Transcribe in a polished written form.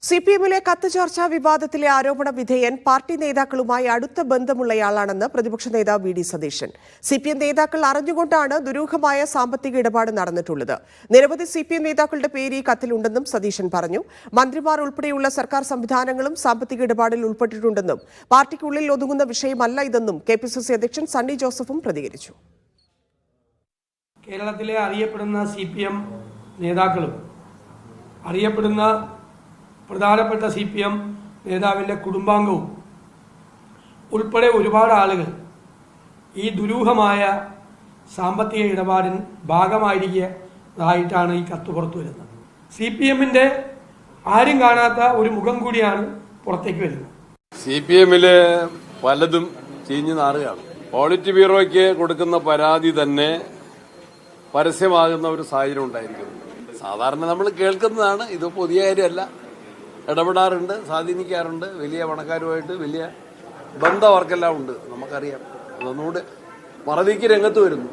സിപിഎമ്മിലെ കത്ത് ചർച്ചാ വിവാദത്തിലെ ആരോപണ വിധേയൻ പാർട്ടി നേതാക്കളുമായി അടുത്ത ബന്ധമുള്ളയാളാണെന്ന് പ്രതിപക്ഷ നേതാവ് വി ഡി സതീശൻ. സിപിഎം നേതാക്കൾ അറിഞ്ഞുകൊണ്ടാണ് ദുരൂഹമായ സാമ്പത്തിക ഇടപാട് നടന്നിട്ടുള്ളത്. നിരവധി സിപിഎം നേതാക്കളുടെ പേര് ഈ കത്തിലുണ്ടെന്നും സതീശൻ പറഞ്ഞു. മന്ത്രിമാർ ഉൾപ്പെടെയുള്ള സർക്കാർ സംവിധാനങ്ങളും സാമ്പത്തിക ഇടപാടിൽ ഉൾപ്പെട്ടിട്ടുണ്ടെന്നും പാർട്ടിക്കുള്ളിൽ ഒതുങ്ങുന്ന വിഷയമല്ല ഇതെന്നും കെപിസിസി അധ്യക്ഷൻ സണ്ണി ജോസഫും പ്രതികരിച്ചു. കേരളത്തിലെ അറിയപ്പെടുന്ന സിപിഎം നേതാക്കളും അറിയപ്പെടുന്ന പ്രധാനപ്പെട്ട സിപിഎം നേതാവിൻ്റെ കുടുംബാംഗവും ഉൾപ്പെടെ ഒരുപാട് ആളുകൾ ഈ ദുരൂഹമായ സാമ്പത്തിക ഇടപാടിന് ഭാഗമായിരിക്കുന്നതായിട്ടാണ് ഈ കത്ത് പുറത്തു വരുന്നത്. സിപിഎമ്മിൻ്റെ ആരും കാണാത്ത ഒരു മുഖം കൂടിയാണ് പുറത്തേക്ക് വരുന്നത്. സിപിഎമ്മില് പലതും ചീഞ്ഞു നാറുകയാണ്. ഓഡിറ്റ് ബ്യൂറോയ്ക്ക് കൊടുക്കുന്ന പരാതി തന്നെ പരസ്യമാകുന്ന ഒരു സാഹചര്യം ഉണ്ടായിരിക്കുന്നു. സാധാരണ നമ്മൾ കേൾക്കുന്നതാണ്, ഇത് പുതിയ കാര്യമല്ല. ഇടപെടാറുണ്ട്, സ്വാധീനിക്കാറുണ്ട്. വലിയ പണക്കാരുമായിട്ട് വലിയ ബന്ധം അവർക്കെല്ലാം ഉണ്ട്, നമുക്കറിയാം. അതൊന്നുകൂടെ മറവിക്ക് രംഗത്ത് വരുന്നു.